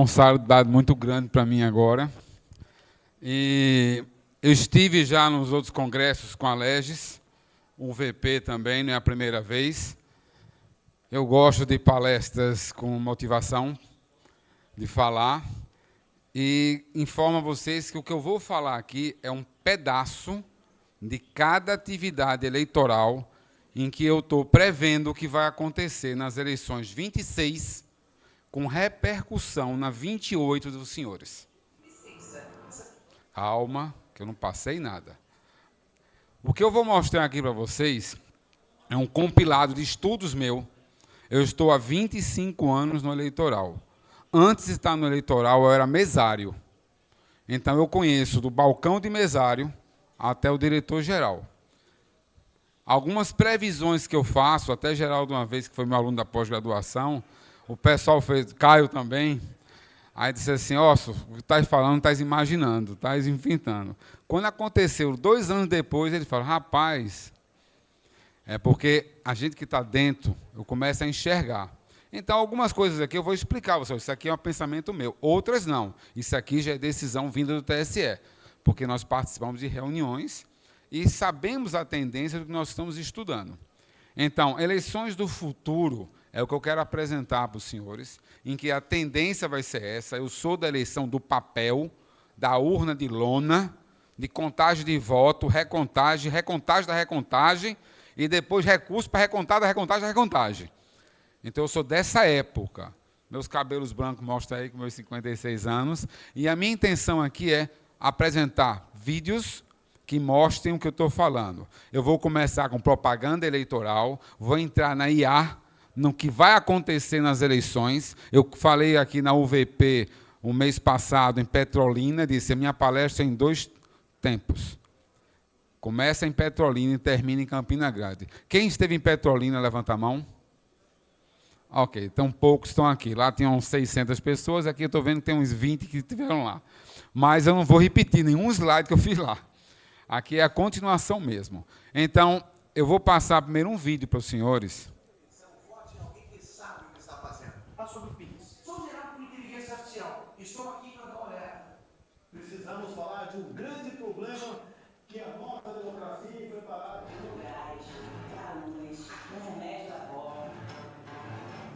Responsabilidade muito grande para mim agora. E eu estive já nos outros congressos com a Legis, o VP também, não é a primeira vez. Eu gosto de palestras com motivação, de falar. E informo a vocês que o que eu vou falar aqui é um pedaço de cada atividade eleitoral em que eu estou prevendo o que vai acontecer nas eleições 26, com repercussão na 28 dos senhores. Calma, que eu não passei nada. O que eu vou mostrar aqui para vocês é um compilado de estudos meu. Eu estou há 25 anos no eleitoral. Antes de estar no eleitoral, eu era mesário. Então, eu conheço do balcão de mesário até o diretor-geral. Algumas previsões que eu faço, até Geraldo, uma vez, que foi meu aluno da pós-graduação, o pessoal fez, Caio também, aí disse assim, ó, o que estás falando, estás imaginando, estás inventando. Quando aconteceu, 2 anos depois, ele falou, rapaz, é porque a gente que está dentro, eu começo a enxergar. Então, algumas coisas aqui eu vou explicar, vocês. Isso aqui é um pensamento meu, outras não. Isso aqui já é decisão vinda do TSE, porque nós participamos de reuniões e sabemos a tendência do que nós estamos estudando. Então, eleições do futuro é o que eu quero apresentar para os senhores, em que a tendência vai ser essa. Eu sou da eleição do papel, da urna de lona, de contagem de voto, recontagem, recontagem da recontagem, e depois recurso para recontagem da recontagem da recontagem. Então, eu sou dessa época. Meus cabelos brancos mostram aí com meus 56 anos. E a minha intenção aqui é apresentar vídeos que mostrem o que eu estou falando. Eu vou começar com propaganda eleitoral, vou entrar na IA, no que vai acontecer nas eleições. Eu falei aqui na UVP, o mês passado, em Petrolina, disse, a minha palestra é em 2 tempos. Começa em Petrolina e termina em Campina Grande. Quem esteve em Petrolina, levanta a mão. Ok, então poucos estão aqui. Lá tinham 600 pessoas, aqui eu estou vendo que tem uns 20 que estiveram lá. Mas eu não vou repetir nenhum slide que eu fiz lá. Aqui é a continuação mesmo. Então, eu vou passar primeiro um vídeo para os senhores. Vote em alguém que sabe o que está fazendo. Sobre o PIX. Sou gerado por inteligência artificial. Estou aqui para dar uma olhada. Precisamos falar de um grande problema que a nossa democracia foi parada. Gás, calúnias, um remédio da avó.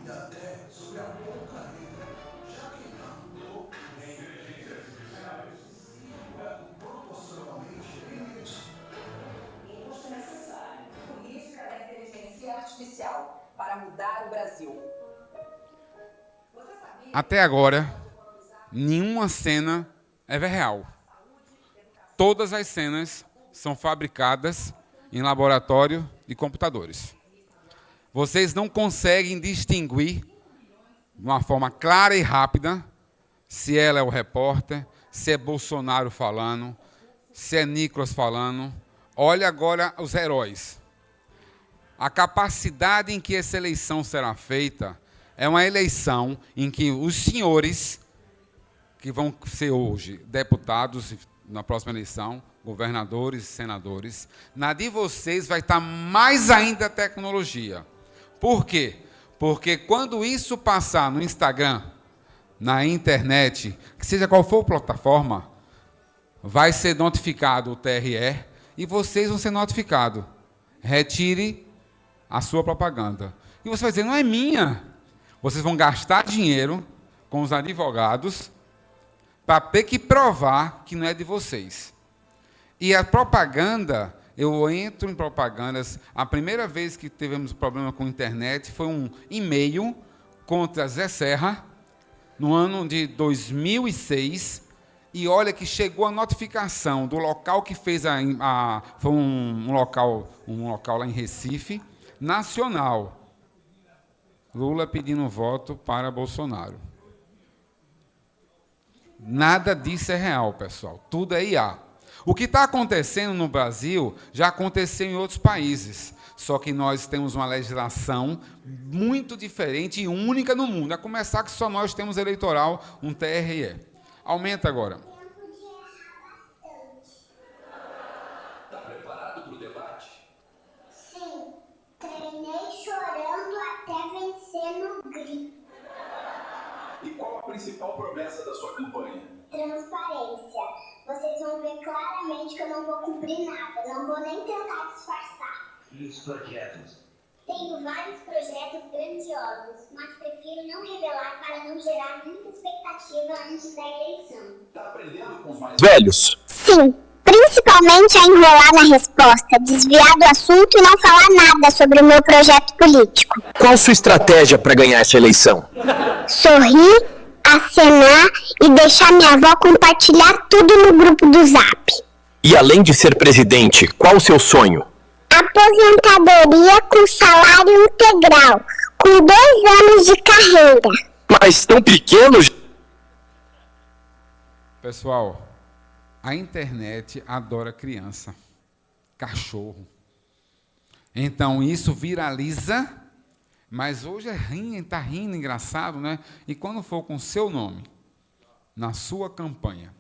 E até sobre a pouca renda. Já que andou em inteligência artificial, proporcionalmente limite. Imposto necessário. Política da inteligência artificial para mudar o Brasil. Você sabia? Até agora, nenhuma cena é real. Todas as cenas são fabricadas em laboratório de computadores. Vocês não conseguem distinguir, de uma forma clara e rápida, se ela é o repórter, se é Bolsonaro falando, se é Nicolas falando. Olha agora os heróis. A capacidade em que essa eleição será feita é uma eleição em que os senhores, que vão ser hoje deputados na próxima eleição, governadores e senadores, na de vocês vai estar mais ainda a tecnologia. Por quê? Porque quando isso passar no Instagram, na internet, que seja qual for a plataforma, vai ser notificado o TRE e vocês vão ser notificados. Retire a sua propaganda. E você vai dizer, não é minha. Vocês vão gastar dinheiro com os advogados para ter que provar que não é de vocês. E a propaganda, eu entro em propagandas, a primeira vez que tivemos problema com a internet foi um e-mail contra Zé Serra, no ano de 2006, e olha que chegou a notificação do local que fez foi um local lá em Recife, nacional. Lula pedindo voto para Bolsonaro. Nada disso é real, pessoal. Tudo é IA. O que está acontecendo no Brasil já aconteceu em outros países. Só que nós temos uma legislação muito diferente e única no mundo. A começar que só nós temos eleitoral, um TRE. Aumenta agora. Está preparado para o debate? Sim, treinei chorando até vencer no grito. E qual a principal principal promessa da sua campanha? Transparência. Vocês vão ver claramente que eu não vou cumprir nada, não vou nem tentar disfarçar. E os projetos? Tenho vários projetos grandiosos, mas prefiro não revelar para não gerar muita expectativa antes da eleição. Tá aprendendo com os mais Velhos. Sim, principalmente a enrolar na resposta, desviar do assunto e não falar nada sobre o meu projeto político. Qual sua estratégia para ganhar essa eleição? Sorrir, acenar e deixar minha avó compartilhar tudo no grupo do Zap. E além de ser presidente, qual o seu sonho? Aposentadoria com salário integral, com 2 anos de carreira. Mas tão pequeno. Pessoal, a internet adora criança, cachorro. Então isso viraliza, mas hoje está rindo, engraçado, né? E quando for com seu nome, na sua campanha,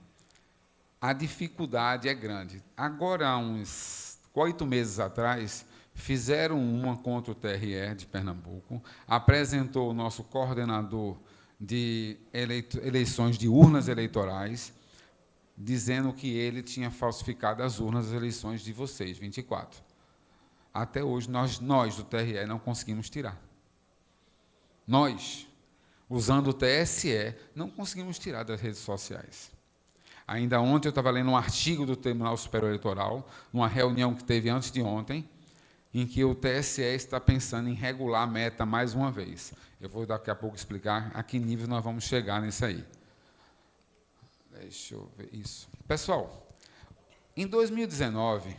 a dificuldade é grande. Agora, há uns 8 meses atrás, fizeram uma contra o TRE de Pernambuco, apresentou o nosso coordenador de eleições de urnas eleitorais, dizendo que ele tinha falsificado as urnas das eleições de vocês, 24. Até hoje, nós do TRE não conseguimos tirar. Nós, usando o TSE, não conseguimos tirar das redes sociais. Ainda ontem eu estava lendo um artigo do Tribunal Superior Eleitoral, numa reunião que teve antes de ontem, em que o TSE está pensando em regular a meta mais uma vez. Eu vou daqui a pouco explicar a que nível nós vamos chegar nisso aí. Deixa eu ver isso. Pessoal, em 2019,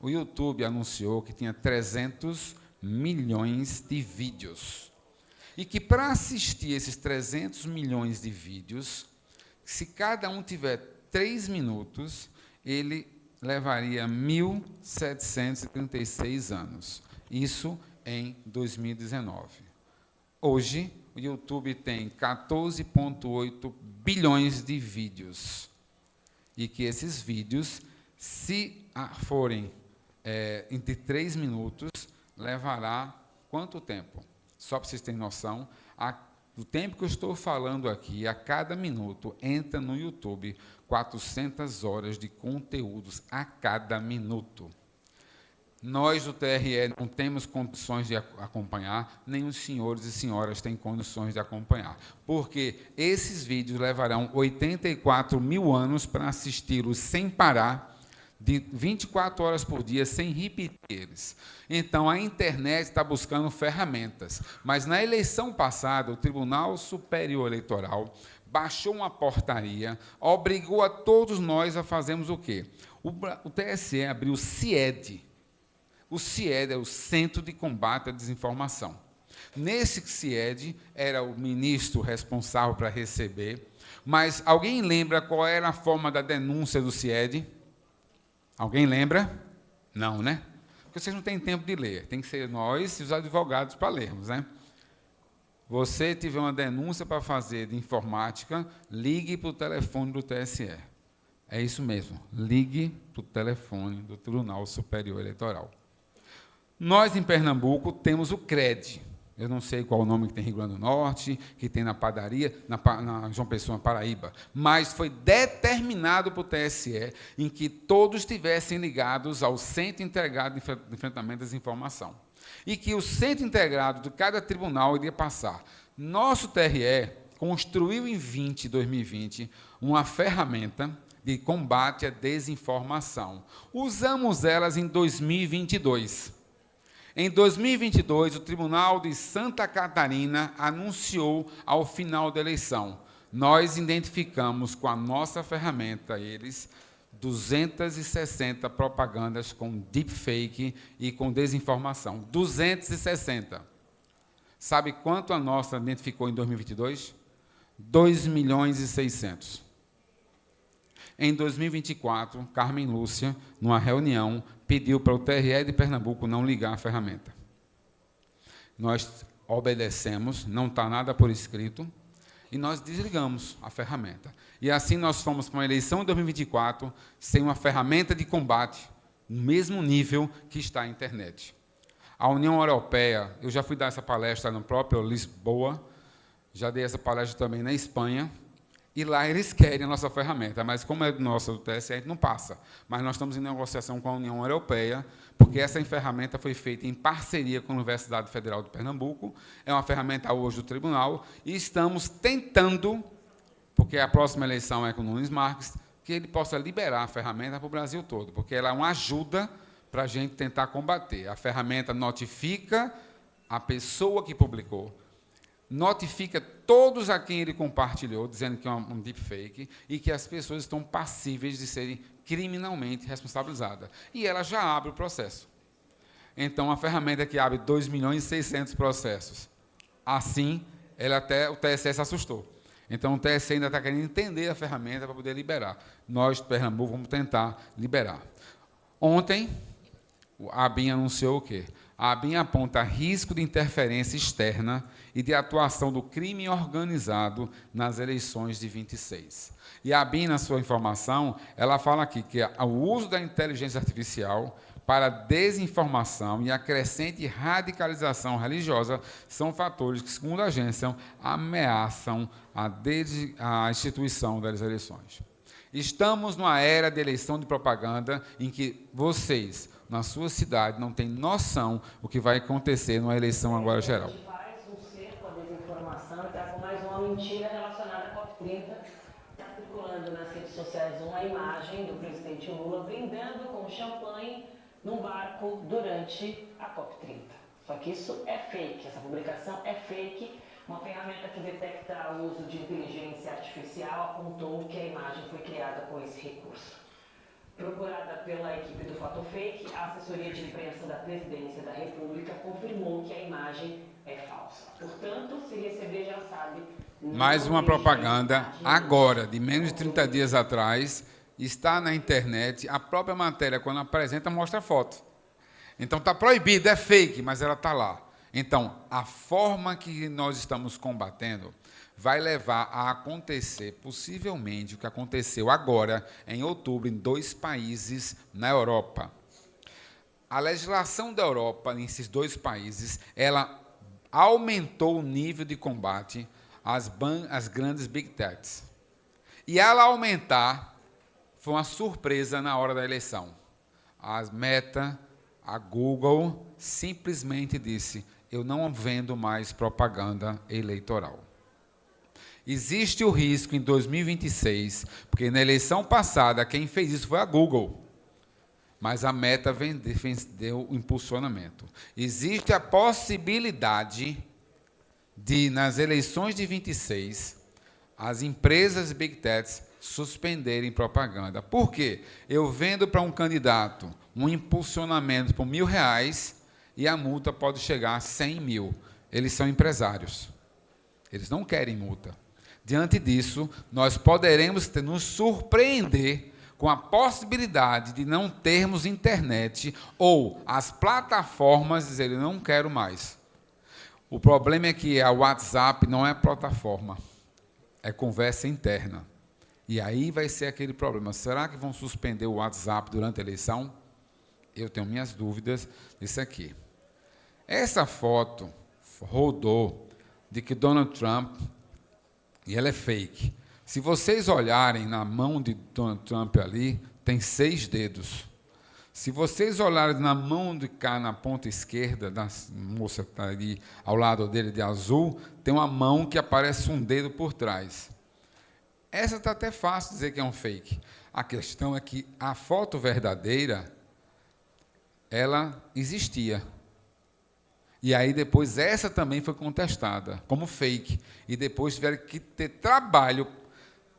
o YouTube anunciou que tinha 300 milhões de vídeos. E que para assistir esses 300 milhões de vídeos, se cada um tiver 3 minutos, ele levaria 1.736 anos. Isso em 2019. Hoje, o YouTube tem 14,8 bilhões de vídeos. E que esses vídeos, se forem entre 3 minutos, levará quanto tempo? Só para vocês terem noção, o tempo que eu estou falando aqui, a cada minuto, entra no YouTube 400 horas de conteúdos a cada minuto. Nós, do TRE, não temos condições de acompanhar, nem os senhores e senhoras têm condições de acompanhar, porque esses vídeos levarão 84 mil anos para assisti-los sem parar, de 24 horas por dia, sem repetir eles. Então, a internet está buscando ferramentas. Mas, na eleição passada, o Tribunal Superior Eleitoral baixou uma portaria, obrigou a todos nós a fazermos o quê? O TSE abriu o CIED. O CIED é o Centro de Combate à Desinformação. Nesse CIED, era o ministro responsável para receber, mas alguém lembra qual era a forma da denúncia do CIED? Alguém lembra? Não, né? Porque vocês não têm tempo de ler. Tem que ser nós e os advogados para lermos, né? Você tiver uma denúncia para fazer de informática, ligue para o telefone do TSE. É isso mesmo. Ligue para o telefone do Tribunal Superior Eleitoral. Nós, em Pernambuco, temos o CRED. Eu não sei qual o nome que tem em Rio Grande do Norte, que tem na padaria, na João Pessoa, na Paraíba, mas foi determinado para o TSE em que todos estivessem ligados ao Centro Integrado de Enfrentamento da Desinformação. E que o Centro Integrado de cada tribunal iria passar. Nosso TRE construiu em 2020, uma ferramenta de combate à desinformação. Usamos elas em 2022. Em 2022, o Tribunal de Santa Catarina anunciou ao final da eleição. Nós identificamos com a nossa ferramenta, eles, 260 propagandas com deepfake e com desinformação. 260. Sabe quanto a nossa identificou em 2022? 2.600.000. Em 2024, Carmen Lúcia, numa reunião, pediu para o TRE de Pernambuco não ligar a ferramenta. Nós obedecemos, não está nada por escrito, e nós desligamos a ferramenta. E assim nós fomos para uma eleição em 2024 sem uma ferramenta de combate, no mesmo nível que está a internet. A União Europeia, eu já fui dar essa palestra no próprio Lisboa, já dei essa palestra também na Espanha, E lá eles querem a nossa ferramenta, mas como é nossa do TSE, a gente não passa. Mas nós estamos em negociação com a União Europeia, porque essa ferramenta foi feita em parceria com a Universidade Federal de Pernambuco, é uma ferramenta hoje do tribunal, e estamos tentando, porque a próxima eleição é com o Nunes Marques, que ele possa liberar a ferramenta para o Brasil todo, porque ela é uma ajuda para a gente tentar combater. A ferramenta notifica a pessoa que publicou, notifica todos a quem ele compartilhou, dizendo que é um deepfake, e que as pessoas estão passíveis de serem criminalmente responsabilizadas. E ela já abre o processo. Então, a ferramenta que abre 2.600.000 processos. Assim, o TSE se assustou. Então, o TSE ainda está querendo entender a ferramenta para poder liberar. Nós, de Pernambuco, vamos tentar liberar. Ontem, a ABIN anunciou o quê? A ABIN aponta risco de interferência externa e de atuação do crime organizado nas eleições de 26. E a ABIN, na sua informação, ela fala aqui que o uso da inteligência artificial para desinformação e a crescente radicalização religiosa são fatores que, segundo a agência, ameaçam a instituição das eleições. Estamos numa era de eleição de propaganda em que vocês, na sua cidade, não têm noção do que vai acontecer numa eleição agora geral. A gente faz um cerco à desinformação e está com mais uma mentira relacionada à COP30. Está circulando nas redes sociais uma imagem do presidente Lula brindando com champanhe num barco durante a COP30. Só que isso é fake, essa publicação é fake. Uma ferramenta que detecta o uso de inteligência artificial apontou que a imagem foi criada com esse recurso. Procurada pela equipe do Fotofake, a assessoria de imprensa da Presidência da República confirmou que a imagem é falsa. Portanto, se receber, já sabe... Mais uma propaganda, agora, de menos de 30 dias atrás, está na internet, a própria matéria, quando apresenta, mostra a foto. Então, está proibido, é fake, mas ela está lá. Então, a forma que nós estamos combatendo vai levar a acontecer, possivelmente, o que aconteceu agora, em outubro, em 2 países na Europa. A legislação da Europa, nesses 2 países, ela aumentou o nível de combate às grandes Big Techs. E ela aumentar, foi uma surpresa na hora da eleição. A Meta, a Google, simplesmente disse: eu não vendo mais propaganda eleitoral. Existe o risco em 2026, porque na eleição passada quem fez isso foi a Google, mas a Meta deu o impulsionamento. Existe a possibilidade de, nas eleições de 26, as empresas Big Techs suspenderem propaganda. Por quê? Eu vendo para um candidato um impulsionamento por R$1.000 e a multa pode chegar a 100 mil. Eles são empresários. Eles não querem multa. Diante disso, nós poderemos nos surpreender com a possibilidade de não termos internet ou as plataformas dizerem: não quero mais. O problema é que a WhatsApp não é plataforma, é conversa interna. E aí vai ser aquele problema. Será que vão suspender o WhatsApp durante a eleição? Eu tenho minhas dúvidas disso aqui. Essa foto rodou de que Donald Trump, e ela é fake. Se vocês olharem na mão de Donald Trump ali, tem 6 dedos. Se vocês olharem na mão de cá, na ponta esquerda, da moça que está ali ao lado dele de azul, tem uma mão que aparece um dedo por trás. Essa está até fácil dizer que é um fake. A questão é que a foto verdadeira, ela existia. E aí depois essa também foi contestada como fake. E depois tiveram que ter trabalho.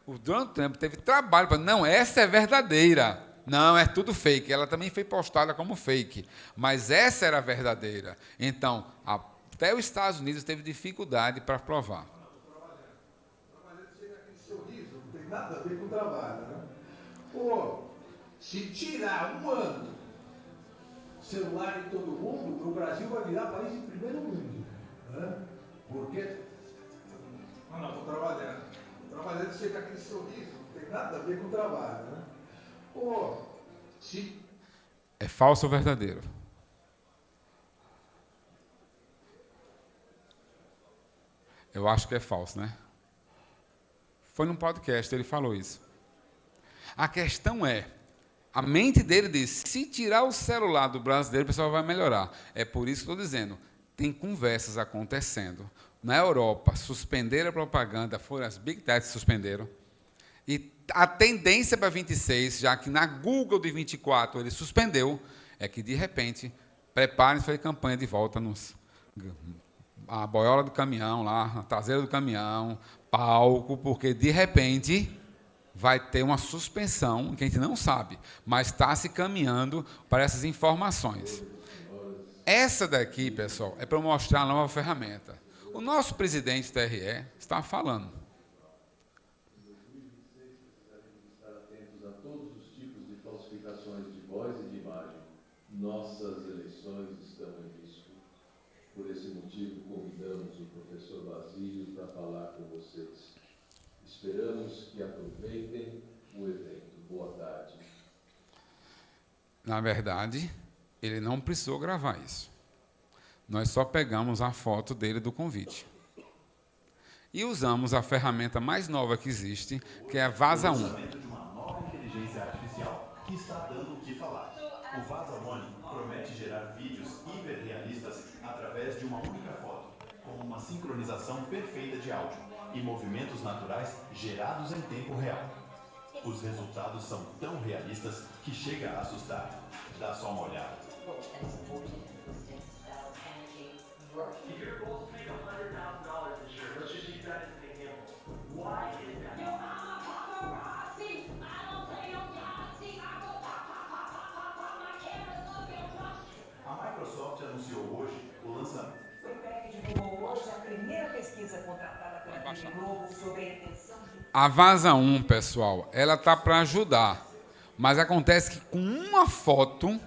O Donald Trump teve trabalho para... Não, essa é verdadeira. Não, é tudo fake. Ela também foi postada como fake. Mas essa era a verdadeira. Então, até os Estados Unidos teve dificuldade para provar. Não tem nada a ver com o trabalho, né? Pô, se tirar um ano celular em todo mundo, o Brasil vai virar país em primeiro mundo. Né? Porque... não, estou trabalhando. Trabalhando, você com aquele sorriso, não tem nada a ver com o trabalho, né? Pô, se... É falso ou verdadeiro? Eu acho que é falso, né? Foi num podcast, ele falou isso. A questão é, a mente dele diz, se tirar o celular do brasileiro, o pessoal vai melhorar. É por isso que estou dizendo, tem conversas acontecendo. Na Europa, suspenderam a propaganda, foram as Big Techs que suspenderam. E a tendência para 26, já que na Google de 24 ele suspendeu, é que, de repente, preparem-se para a campanha de volta a boiola do caminhão, lá, a traseira do caminhão, palco, porque, de repente, vai ter uma suspensão, que a gente não sabe, mas está se caminhando para essas informações. Essa daqui, pessoal, é para mostrar a nova ferramenta. O nosso presidente do TRE está falando. Estar atentos a todos os tipos de falsificações de voz e de imagem. Nossas eleições estão em risco. Por esse motivo, convidamos o professor Basílio para falar com vocês. Esperamos que aproveitem o evento. Boa tarde. Na verdade, ele não precisou gravar isso. Nós só pegamos a foto dele do convite. E usamos a ferramenta mais nova que existe, que é a Vaza 1. O lançamento de uma nova inteligência artificial que está dando o que falar. O Vaza 1 promete gerar vídeos hiperrealistas através de uma única foto, com uma sincronização perfeita de áudio e movimentos naturais gerados em tempo real. Os resultados são tão realistas que chega a assustar. Dá só uma olhada. A Microsoft anunciou hoje o lançamento. O IPEC divulgou hoje a primeira pesquisa contratada pela TV Globo sobre a intenção de... A Vaza 1, pessoal, ela está para ajudar. Mas acontece que com uma foto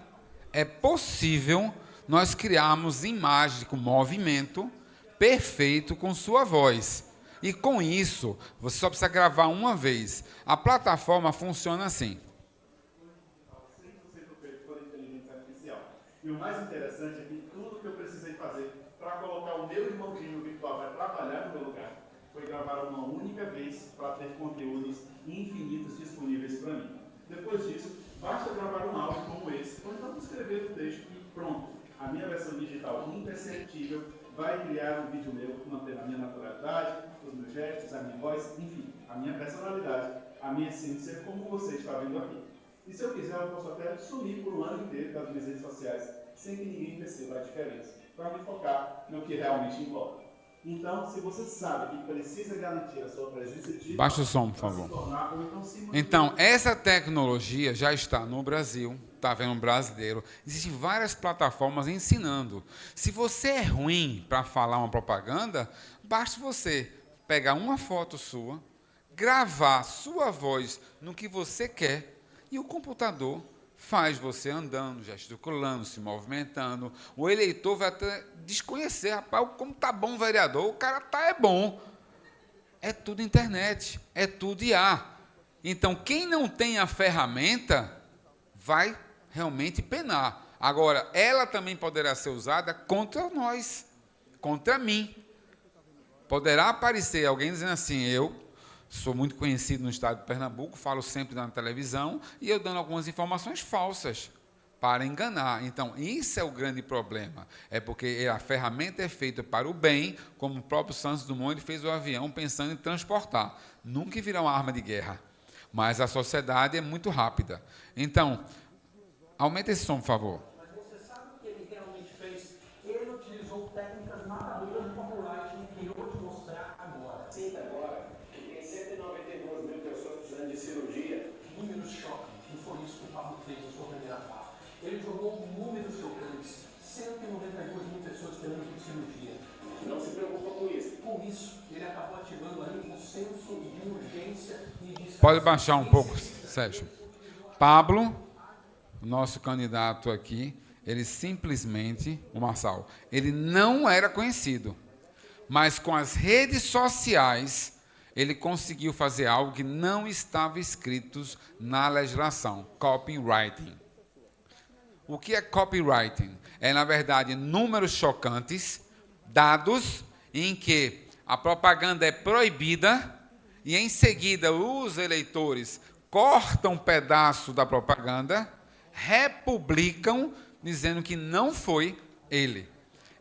é possível nós criarmos imagem com movimento perfeito com sua voz. E com isso, você só precisa gravar uma vez. A plataforma funciona assim. 100% feito por inteligência artificial. E o mais interessante é que tudo que eu precisei fazer para colocar o meu irmãozinho virtual para trabalhar no meu lugar foi gravar uma única vez para ter conteúdos infinitos disponíveis para mim. Depois disso, basta gravar um áudio como esse, ou então escrever o texto e pronto. A minha versão digital imperceptível vai criar um vídeo meu, mantendo a minha naturalidade, os meus gestos, a minha voz, enfim, a minha personalidade, a minha essência, como você está vendo aqui. E se eu quiser, eu posso até sumir por um ano inteiro das minhas redes sociais, sem que ninguém perceba a diferença, para me focar no que realmente importa. Então, se você sabe que precisa garantir a sua presença digital... Baixa o som, por favor. Então, essa tecnologia já está no Brasil, está vendo um brasileiro. Existem várias plataformas ensinando. Se você é ruim para falar uma propaganda, basta você pegar uma foto sua, gravar sua voz no que você quer e o computador faz você andando, gesticulando, se movimentando. O eleitor vai até desconhecer, rapaz, como está bom o vereador, o cara é bom. É tudo internet, é tudo IA. Então, quem não tem a ferramenta vai realmente penar. Agora, ela também poderá ser usada contra nós, contra mim. Poderá aparecer alguém dizendo assim, eu sou muito conhecido no estado de Pernambuco, falo sempre na televisão, e eu dando algumas informações falsas para enganar. Então, isso é o grande problema. É porque a ferramenta é feita para o bem, como o próprio Santos Dumont ele fez o avião pensando em transportar. Nunca virá uma arma de guerra. Mas a sociedade é muito rápida. Então, aumenta esse som, por favor. Mas você sabe o que ele realmente fez? Ele utilizou técnicas matadoras de copywriting que eu vou te mostrar agora. Sinta agora que tem 192 mil pessoas precisando de cirurgia. Números chocantes. Não foi isso que o Pablo fez na sua primeira fala. Ele jogou números chocantes. 192 mil pessoas esperando por cirurgia. Não se preocupa com isso. Com isso, ele acabou ativando ali um senso de urgência e de... Pode baixar um pouco, Sérgio. Pablo, nosso candidato aqui, ele simplesmente, o Marçal, ele não era conhecido, mas com as redes sociais, ele conseguiu fazer algo que não estava escrito na legislação, copywriting. O que é copywriting? É, na verdade, números chocantes, dados em que a propaganda é proibida e, em seguida, os eleitores cortam um pedaço da propaganda, republicam, dizendo que não foi ele.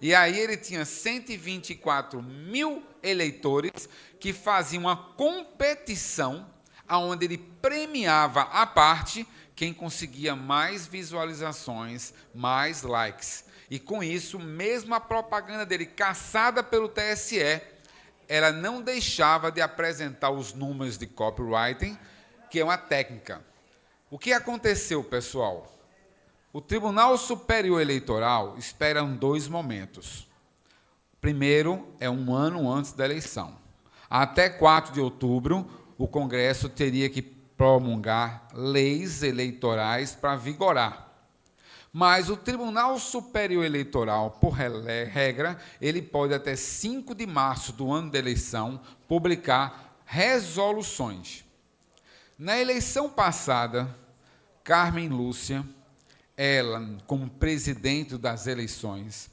E aí ele tinha 124 mil eleitores que faziam uma competição onde ele premiava à parte quem conseguia mais visualizações, mais likes. E com isso, mesmo a propaganda dele caçada pelo TSE, ela não deixava de apresentar os números de copywriting, que é uma técnica. O que aconteceu, pessoal? O Tribunal Superior Eleitoral espera 2 momentos. Primeiro, é 1 ano antes da eleição. Até 4 de outubro, o Congresso teria que promulgar leis eleitorais para vigorar. Mas o Tribunal Superior Eleitoral, por regra, ele pode, até 5 de março do ano da eleição, publicar resoluções. Na eleição passada, Carmen Lúcia, ela, como presidente das eleições,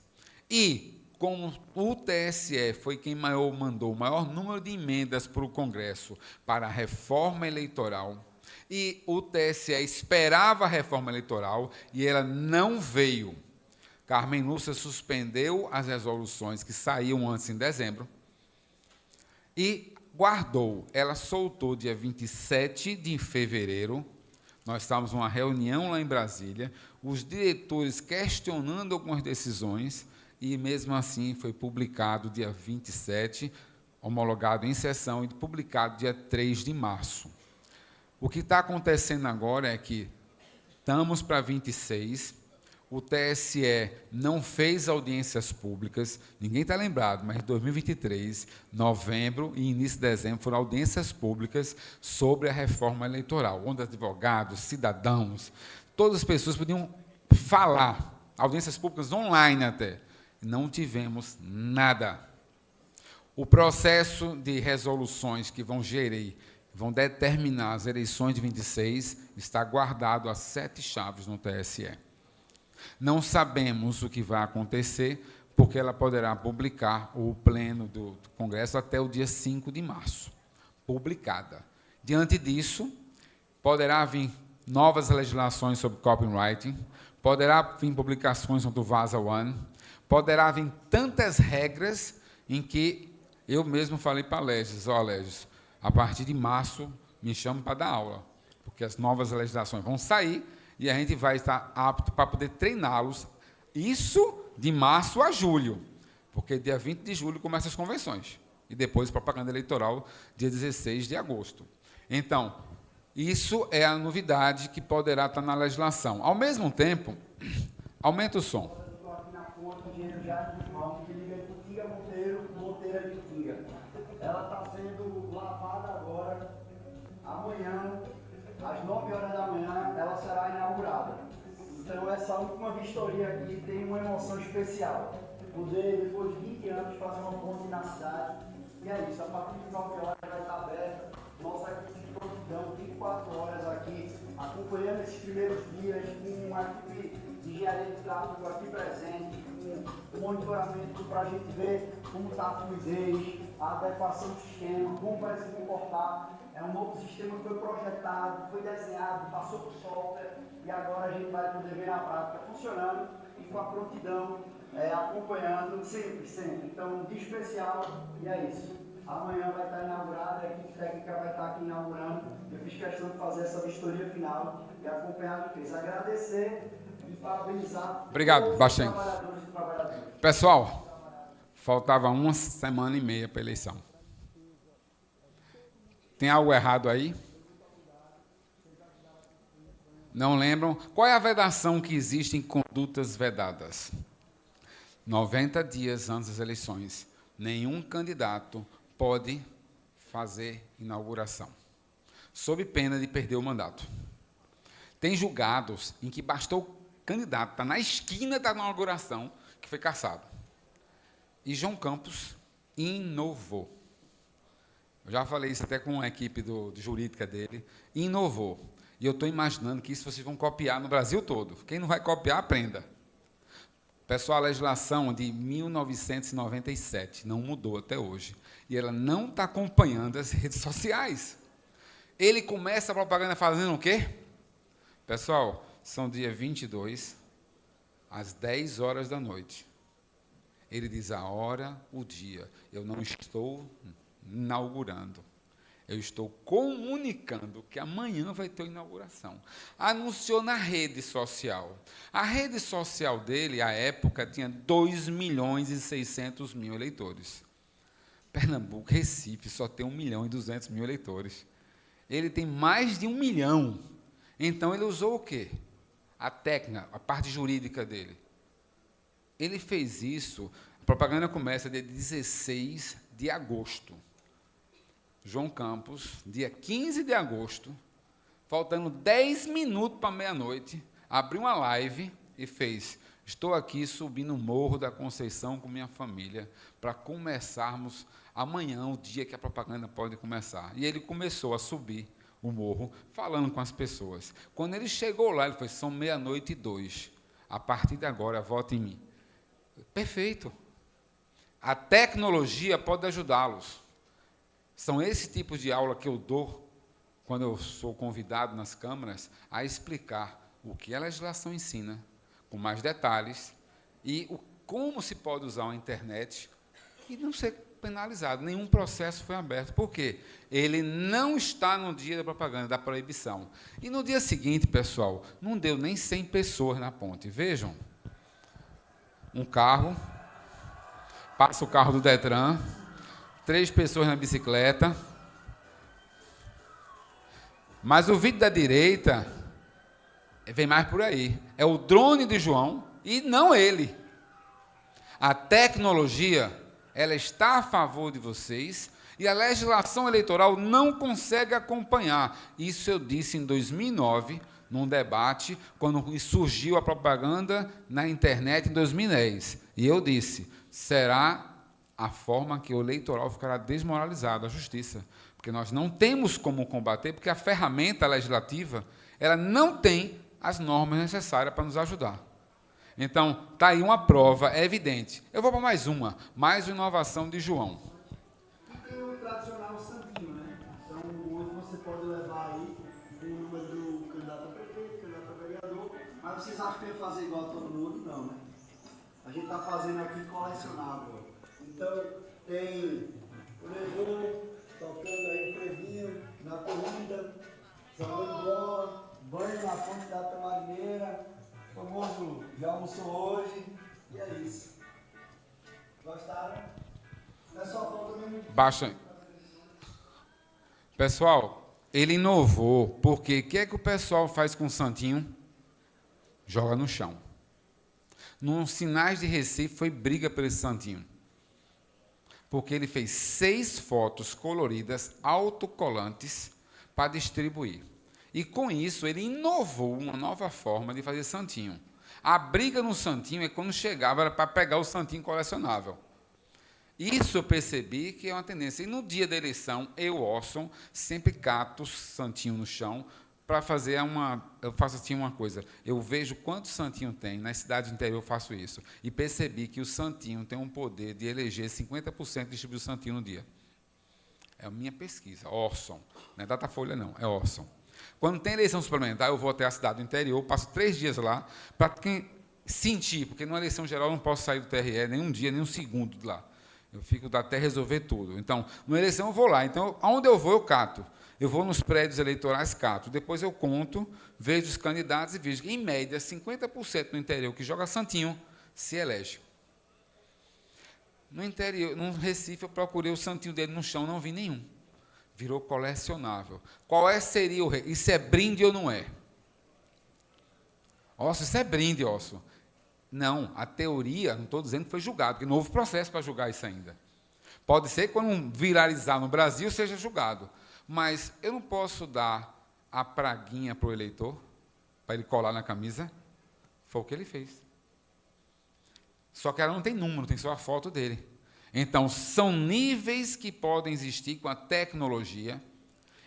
e como o TSE foi quem mandou o maior número de emendas para o Congresso para a reforma eleitoral, e o TSE esperava a reforma eleitoral, e ela não veio. Carmen Lúcia suspendeu as resoluções que saíam antes, em dezembro, e guardou. Ela soltou dia 27 de fevereiro, nós estávamos numa reunião lá em Brasília, os diretores questionando algumas decisões, e mesmo assim foi publicado dia 27, homologado em sessão, e publicado dia 3 de março. O que está acontecendo agora é que estamos para 26, o TSE não fez audiências públicas, ninguém está lembrado, mas em 2023, novembro e início de dezembro, foram audiências públicas sobre a reforma eleitoral, onde advogados, cidadãos, todas as pessoas podiam falar, audiências públicas online até. Não tivemos nada. O processo de resoluções que vão gerir, vão determinar as eleições de 26, está guardado a 7 chaves no TSE. Não sabemos o que vai acontecer, porque ela poderá publicar o pleno do Congresso até o dia 5 de março, publicada. Diante disso, poderá vir novas legislações sobre copywriting, poderá vir publicações do Vaza One, poderá vir tantas regras em que eu mesmo falei para a Legis, Legis, a partir de março me chame para dar aula, porque as novas legislações vão sair e a gente vai estar apto para poder treiná-los, isso de março a julho, porque dia 20 de julho começam as convenções, e depois propaganda eleitoral, dia 16 de agosto. Então, isso é a novidade que poderá estar na legislação. Ao mesmo tempo, aumenta o som. Estou aqui na ponte, engenheiro Jardim de Malta, que liga Itiga Monteira de Itiga. Ela está sendo lavada agora, amanhã, às 9 horas da manhã, ela será inaugurada. Então, essa última vistoria aqui tem uma emoção especial. Usei, depois de 20 anos, fazer uma ponte na cidade. E é isso, a partir de 9 horas vai estar aberta. Nossa equipe de prontidão, 24 horas aqui, acompanhando esses primeiros dias, com uma equipe de engenharia de tráfego aqui presente, com monitoramento para a gente ver como está a fluidez, a adequação do sistema, como vai se comportar. É um novo sistema que foi projetado, foi desenhado, passou por software, e agora a gente vai poder ver na prática funcionando e com a prontidão acompanhando sempre. Então, de especial, e é isso. Amanhã vai estar inaugurada, a equipe técnica vai estar aqui inaugurando. Eu fiz questão de fazer essa vistoria final e acompanhar vocês. Agradecer e parabenizar Obrigado, Baixinho. os trabalhadores e trabalhadoras. Pessoal, faltava 1 semana e meia para a eleição. Tem algo errado aí? Não lembram? Qual é a vedação que existe em condutas vedadas? 90 dias antes das eleições, nenhum candidato pode fazer inauguração, sob pena de perder o mandato. Tem julgados em que bastou o candidato estar na esquina da inauguração que foi cassado. E João Campos inovou. Eu já falei isso até com a equipe de jurídica dele, inovou. E eu estou imaginando que isso vocês vão copiar no Brasil todo. Quem não vai copiar, aprenda. Pessoal, a legislação de 1997 não mudou até hoje. E ela não está acompanhando as redes sociais. Ele começa a propaganda fazendo o quê? Pessoal, são dia 22, às 10 horas da noite. Ele diz a hora, o dia. Eu não estou inaugurando. Eu estou comunicando que amanhã vai ter inauguração. Anunciou na rede social. A rede social dele, à época, tinha 2.600.000 eleitores. Pernambuco, Recife, só tem 1.200.000 eleitores. Ele tem mais de 1 milhão. Então, ele usou o quê? A técnica, a parte jurídica dele. Ele fez isso, a propaganda começa dia 16 de agosto. João Campos, dia 15 de agosto, faltando 10 minutos para meia-noite, abriu uma live e fez: estou aqui subindo o Morro da Conceição com minha família, para começarmos amanhã, o dia que a propaganda pode começar. E ele começou a subir o morro, falando com as pessoas. Quando ele chegou lá, ele falou: são 00:02, a partir de agora, vote em mim. Perfeito. A tecnologia pode ajudá-los. São esse tipo de aula que eu dou, quando eu sou convidado nas câmaras, a explicar o que a legislação ensina, com mais detalhes, e como se pode usar a internet e não ser penalizado. Nenhum processo foi aberto. Por quê? Ele não está no dia da propaganda, da proibição. E no dia seguinte, pessoal, não deu nem 100 pessoas na ponte. Vejam, um carro, passa o carro do Detran, 3 pessoas na bicicleta. Mas o vídeo da direita vem mais por aí. É o drone de João e não ele. A tecnologia, ela está a favor de vocês e a legislação eleitoral não consegue acompanhar. Isso eu disse em 2009, num debate, quando surgiu a propaganda na internet em 2010. E eu disse: será a forma que o eleitoral ficará desmoralizado, a justiça. Porque nós não temos como combater, porque a ferramenta legislativa, ela não tem as normas necessárias para nos ajudar. Então, está aí uma prova, é evidente. Eu vou para mais uma inovação de João. E tem o tradicional santinho, né? Então, hoje você pode levar aí o número do candidato a prefeito, candidato a vereador, mas vocês acham que ia fazer igual a todo mundo? Não, né? A gente está fazendo aqui colecionável. Então, tem o Levô, tocando aí o frevinho, na corrida, jogando bola, banho na ponte da Tamarineira, famoso já almoçou hoje, e é isso. Gostaram? É só falta mesmo. Baixa. Pessoal, ele inovou, porque o que é que o pessoal faz com o santinho? Joga no chão. Nos sinais de Recife foi briga por esse santinho. Porque ele fez 6 fotos coloridas, autocolantes, para distribuir. E, com isso, ele inovou uma nova forma de fazer santinho. A briga no santinho é quando chegava, era para pegar o santinho colecionável. Isso eu percebi que é uma tendência. E, no dia da eleição, eu, Orson, sempre cato o santinho no chão para fazer eu faço assim uma coisa, eu vejo quantos santinho tem, nas cidades do interior eu faço isso, e percebi que o santinho tem um poder de eleger 50% de distribuir o santinho no dia. É a minha pesquisa, Orson, não é Datafolha não, é Orson. Quando tem eleição suplementar, eu vou até a cidade do interior, passo 3 dias lá, para quem sentir, porque numa eleição geral eu não posso sair do TRE nem um dia, nem um segundo de lá. Eu fico até resolver tudo. Então, numa eleição eu vou lá, então, aonde eu vou, eu cato. Eu vou nos prédios eleitorais, cato. Depois eu conto, vejo os candidatos e vejo que, em média, 50% no interior que joga santinho se elege. No interior, no Recife, eu procurei o santinho dele no chão, não vi nenhum. Virou colecionável. Qual seria o... Isso é brinde ou não é? Osso, isso é brinde, Osso. Não, a teoria, não estou dizendo que foi julgado, porque não houve processo para julgar isso ainda. Pode ser que quando viralizar no Brasil seja julgado. Mas eu não posso dar a praguinha para o eleitor, para ele colar na camisa. Foi o que ele fez. Só que ela não tem número, tem só a foto dele. Então, são níveis que podem existir com a tecnologia,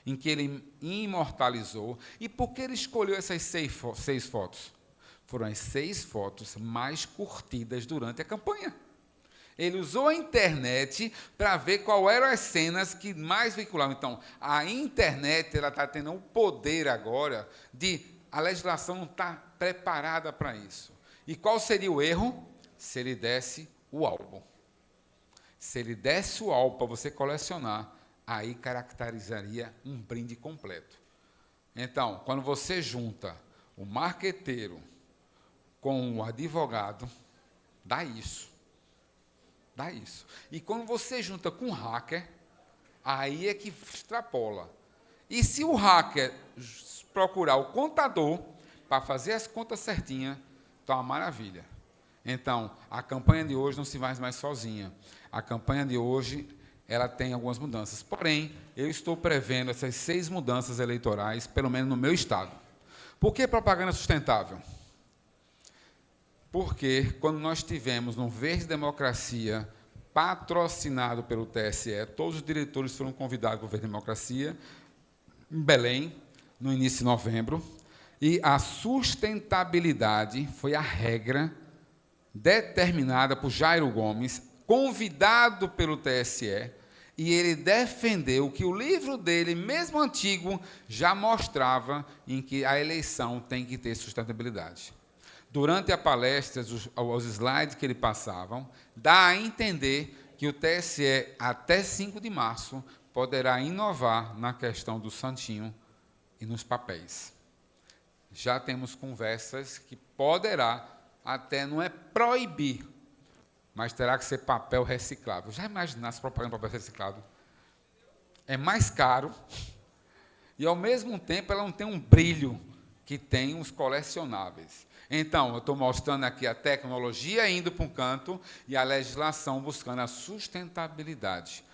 em que ele imortalizou. E por que ele escolheu essas 6 fotos? foram as 6 fotos mais curtidas durante a campanha. Ele usou a internet para ver qual eram as cenas que mais veiculavam. Então, a internet está tendo o poder agora de a legislação não está preparada para isso. E qual seria o erro? Se ele desse o álbum. Se ele desse o álbum para você colecionar, aí caracterizaria um brinde completo. Então, quando você junta o marqueteiro com o advogado, dá isso. Dá isso. E quando você junta com o hacker, aí é que extrapola. E se o hacker procurar o contador para fazer as contas certinhas, está uma maravilha. Então, a campanha de hoje não se faz mais sozinha. A campanha de hoje, ela tem algumas mudanças. Porém, eu estou prevendo essas 6 mudanças eleitorais, pelo menos no meu estado. Por que propaganda sustentável? Porque quando nós tivemos no Verde Democracia, patrocinado pelo TSE, todos os diretores foram convidados para o Verde Democracia, em Belém, no início de novembro, e a sustentabilidade foi a regra determinada por Jairo Gomes, convidado pelo TSE, e ele defendeu que o livro dele, mesmo antigo, já mostrava em que a eleição tem que ter sustentabilidade. Durante a palestra, os slides que ele passavam, dá a entender que o TSE, até 5 de março, poderá inovar na questão do santinho e nos papéis. Já temos conversas que poderá, até não é proibir, mas terá que ser papel reciclável. Já imaginasse propaganda de papel reciclado? É mais caro e, ao mesmo tempo, ela não tem um brilho que tem os colecionáveis. Então, eu estou mostrando aqui a tecnologia indo para um canto e a legislação buscando a sustentabilidade.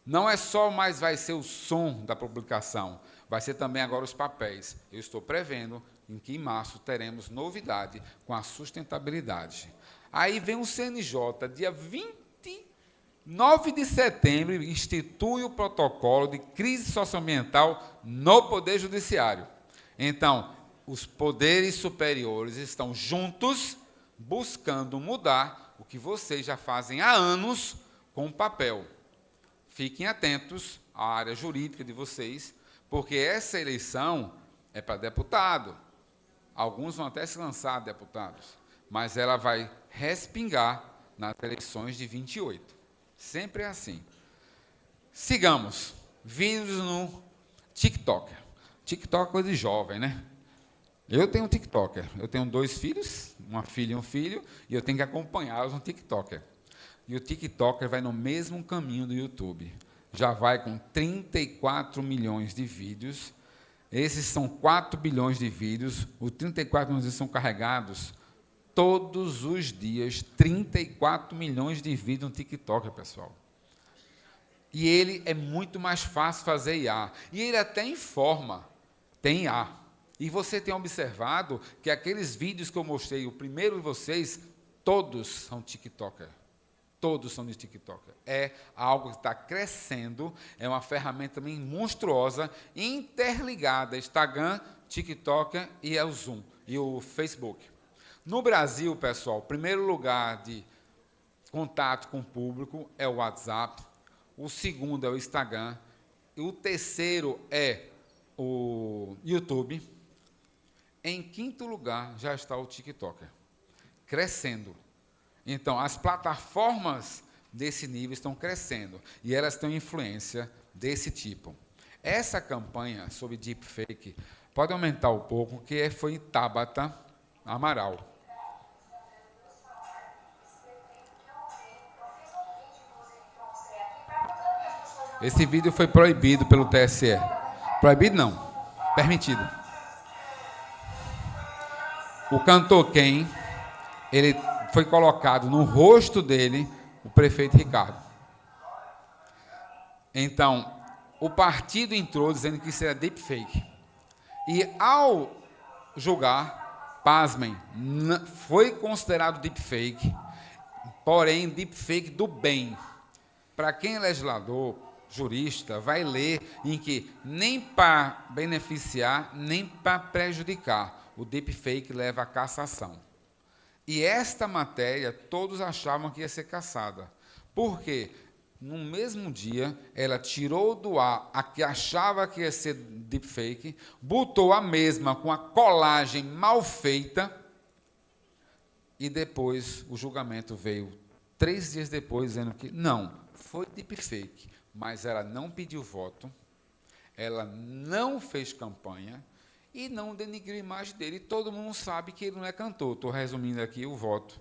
Não é só mais vai ser o som da publicação, vai ser também agora os papéis. Eu estou prevendo em que em março teremos novidade com a sustentabilidade. Aí vem o CNJ, dia 29 de setembro, institui o protocolo de crise socioambiental no Poder Judiciário. Então, os poderes superiores estão juntos buscando mudar o que vocês já fazem há anos com o papel. Fiquem atentos à área jurídica de vocês, porque essa eleição é para deputado. Alguns vão até se lançar deputados, mas ela vai respingar nas eleições de 28. Sempre é assim. Sigamos. Vídeos no TikTok. TikTok é coisa de jovem, né? Eu tenho um TikToker. Eu tenho 2 filhos, uma filha e um filho, e eu tenho que acompanhá-los no TikToker. E o TikToker vai no mesmo caminho do YouTube. Já vai com 34 milhões de vídeos. Esses são 4 bilhões de vídeos. Os 34 milhões são carregados todos os dias. 34 milhões de vídeos no TikTok, pessoal. E ele é muito mais fácil fazer IA. E ele até informa. Tem IA. E você tem observado que aqueles vídeos que eu mostrei, o primeiro de vocês, todos são TikToker. Todos são de TikToker. É algo que está crescendo, é uma ferramenta também monstruosa, interligada, Instagram, TikToker e o Zoom, e o Facebook. No Brasil, pessoal, o primeiro lugar de contato com o público é o WhatsApp, o segundo é o Instagram, e o terceiro é o YouTube. Em quinto lugar já está o TikToker, crescendo. Então, as plataformas desse nível estão crescendo e elas têm influência desse tipo. Essa campanha sobre deepfake pode aumentar um pouco, que foi Tabata Amaral. Esse vídeo foi proibido pelo TSE. Proibido não, permitido. O cantor Ken, ele foi colocado no rosto dele o prefeito Ricardo. Então, o partido entrou dizendo que isso era deepfake. E, ao julgar, pasmem, foi considerado deepfake, porém, deepfake do bem. Para quem é legislador, jurista, vai ler em que nem para beneficiar, nem para prejudicar. o deepfake leva à cassação. E esta matéria, todos achavam que ia ser cassada. Por quê? No mesmo dia, ela tirou do ar a que achava que ia ser deepfake, botou a mesma com a colagem mal feita, e depois o julgamento veio 3 dias depois, dizendo que não, foi deepfake, mas ela não pediu voto, ela não fez campanha e não denigriu a imagem dele. E todo mundo sabe que ele não é cantor. Estou resumindo aqui o voto.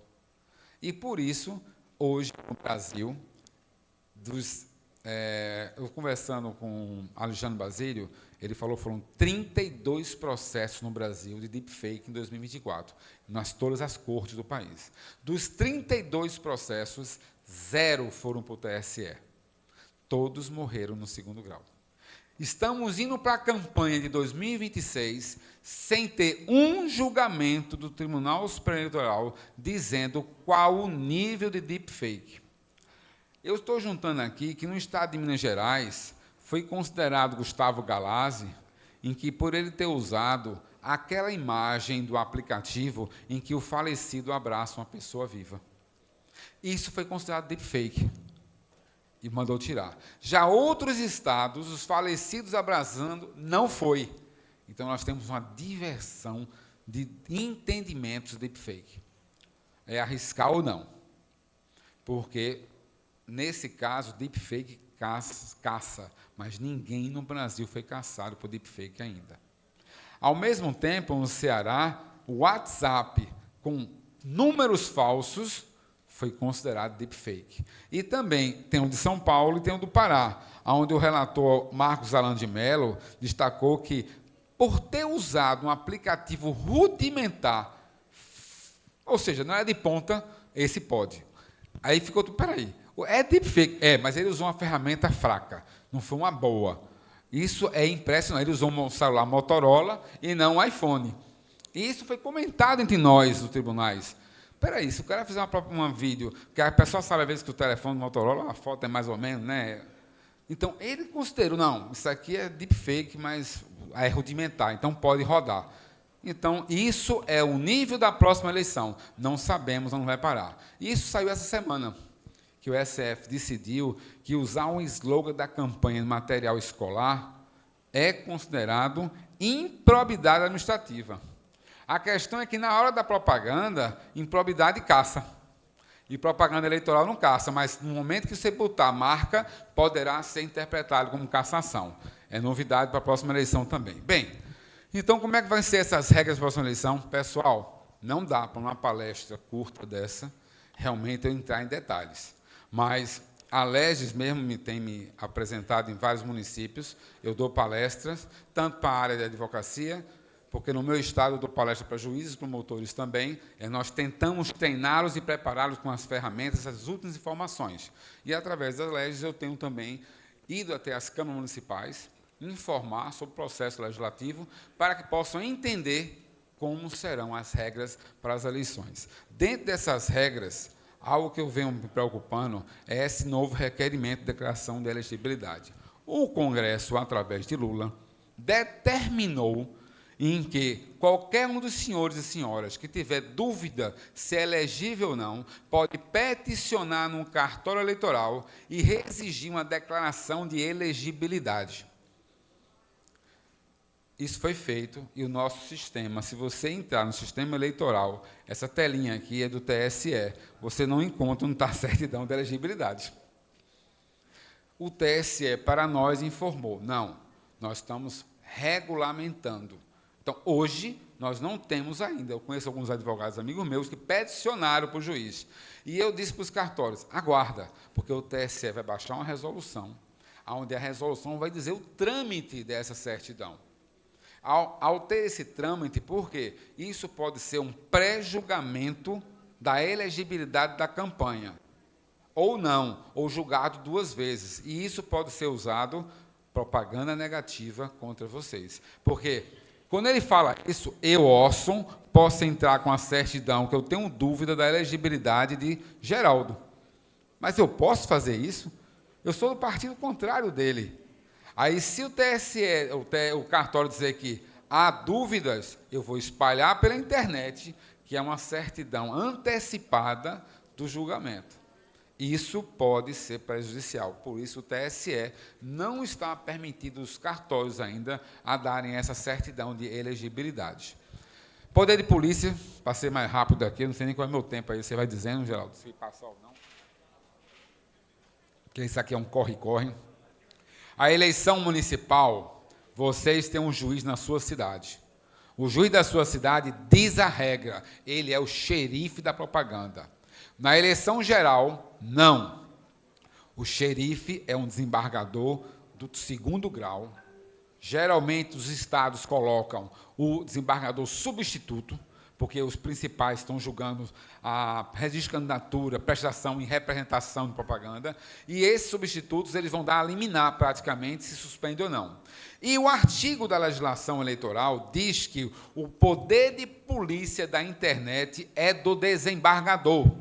E por isso, hoje, no Brasil, eu conversando com Alexandre Basílio, ele falou que foram 32 processos no Brasil de deepfake em 2024, nas todas as cortes do país. Dos 32 processos, 0 foram para o TSE. Todos morreram no 2º grau. Estamos indo para a campanha de 2026 sem ter um julgamento do Tribunal Superior Eleitoral dizendo qual o nível de deepfake. Eu estou juntando aqui que no estado de Minas Gerais foi considerado Gustavo Galazzi, em que por ele ter usado aquela imagem do aplicativo em que o falecido abraça uma pessoa viva. Isso foi considerado deepfake. E mandou tirar. Já outros estados, os falecidos abraçando, não foi. Então, nós temos uma diversão de entendimentos de deepfake. É arriscar ou não. Porque, nesse caso, deepfake caça, mas ninguém no Brasil foi caçado por deepfake ainda. Ao mesmo tempo, no Ceará, o WhatsApp com números falsos foi considerado deepfake. E também tem o de São Paulo e tem o do Pará, onde o relator Marcos Alan de Mello destacou que, por ter usado um aplicativo rudimentar, ou seja, não é de ponta, esse pode. Aí ficou tudo, peraí, é deepfake? É, mas ele usou uma ferramenta fraca, não foi uma boa. Isso é impressionante, ele usou um celular Motorola e não um iPhone. E isso foi comentado entre nós, os tribunais. Peraí, se o cara fizer um vídeo, que a pessoa sabe, às vezes, que o telefone do Motorola, a foto é mais ou menos, né? Então, ele considerou, não, isso aqui é deepfake, mas é rudimentar, então pode rodar. Então, isso é o nível da próxima eleição. Não sabemos onde vai parar. Isso saiu essa semana, que o SF decidiu que usar um slogan da campanha no material escolar é considerado improbidade administrativa. A questão é que, na hora da propaganda, improbidade caça. E propaganda eleitoral não caça, mas no momento que você botar a marca, poderá ser interpretado como cassação. É novidade para a próxima eleição também. Bem, então, como é que vão ser essas regras para a próxima eleição? Pessoal, não dá para uma palestra curta dessa, realmente eu entrar em detalhes. Mas a Legis mesmo tem me apresentado em vários municípios, eu dou palestras, tanto para a área de advocacia, porque no meu estado eu dou palestra para juízes e promotores também, nós tentamos treiná-los e prepará-los com as ferramentas, as últimas informações. E, através das leis, eu tenho também ido até as câmaras municipais, informar sobre o processo legislativo, para que possam entender como serão as regras para as eleições. Dentro dessas regras, algo que eu venho me preocupando é esse novo requerimento de declaração de elegibilidade. O Congresso, através de Lula, determinou em que qualquer um dos senhores e senhoras que tiver dúvida se é elegível ou não, pode peticionar no cartório eleitoral e exigir uma declaração de elegibilidade. Isso foi feito e o nosso sistema, se você entrar no sistema eleitoral, essa telinha aqui é do TSE, você não encontra a certidão de elegibilidade. O TSE, para nós, informou, não, nós estamos regulamentando. Então, hoje, nós não temos ainda, eu conheço alguns advogados amigos meus que peticionaram para o juiz. E eu disse para os cartórios, aguarda, porque o TSE vai baixar uma resolução, onde a resolução vai dizer o trâmite dessa certidão. Ao ter esse trâmite, por quê? Isso pode ser um pré-julgamento da elegibilidade da campanha, ou não, ou julgado 2 vezes. E isso pode ser usado propaganda negativa contra vocês. Porque quando ele fala isso, eu, Orson, posso entrar com a certidão, que eu tenho dúvida da elegibilidade de Geraldo. Mas eu posso fazer isso? Eu sou do partido contrário dele. Aí, se o TSE, o cartório dizer que há dúvidas, eu vou espalhar pela internet, que é uma certidão antecipada do julgamento. Isso pode ser prejudicial. Por isso, o TSE não está permitindo os cartórios ainda a darem essa certidão de elegibilidade. Poder de polícia, para ser mais rápido aqui, eu não sei nem qual é o meu tempo aí, você vai dizendo, Geraldo, se passar ou não. Porque isso aqui é um corre-corre. A eleição municipal, vocês têm um juiz na sua cidade. O juiz da sua cidade diz a regra, ele é o xerife da propaganda. Na eleição geral, não. O xerife é um desembargador do 2º grau. Geralmente, os estados colocam o desembargador substituto, porque os principais estão julgando a registro de candidatura, prestação e representação de propaganda, e esses substitutos eles vão dar a liminar, praticamente, se suspende ou não. E o artigo da legislação eleitoral diz que o poder de polícia da internet é do desembargador.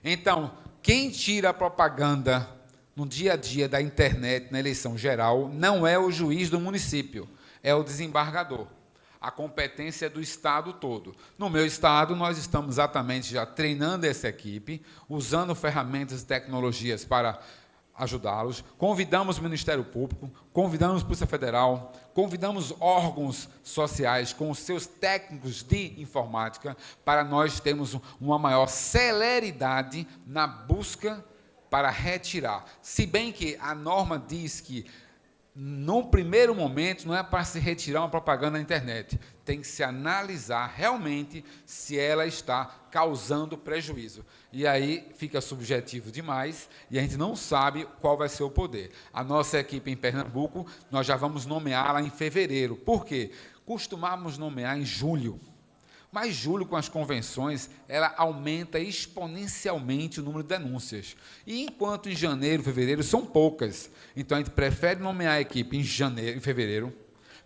Então, quem tira a propaganda no dia a dia da internet, na eleição geral, não é o juiz do município, é o desembargador. A competência é do Estado todo. No meu Estado, nós estamos exatamente já treinando essa equipe, usando ferramentas e tecnologias para ajudá-los. Convidamos o Ministério Público, convidamos a Polícia Federal, convidamos órgãos sociais com os seus técnicos de informática para nós termos uma maior celeridade na busca para retirar. Se bem que a norma diz que, no primeiro momento, não é para se retirar uma propaganda na internet. Tem que se analisar realmente se ela está causando prejuízo. E aí fica subjetivo demais e a gente não sabe qual vai ser o poder. A nossa equipe em Pernambuco, nós já vamos nomeá-la em fevereiro. Por quê? Costumamos nomear em julho. Mas julho, com as convenções, ela aumenta exponencialmente o número de denúncias. E enquanto em janeiro, fevereiro, são poucas. Então, a gente prefere nomear a equipe em fevereiro,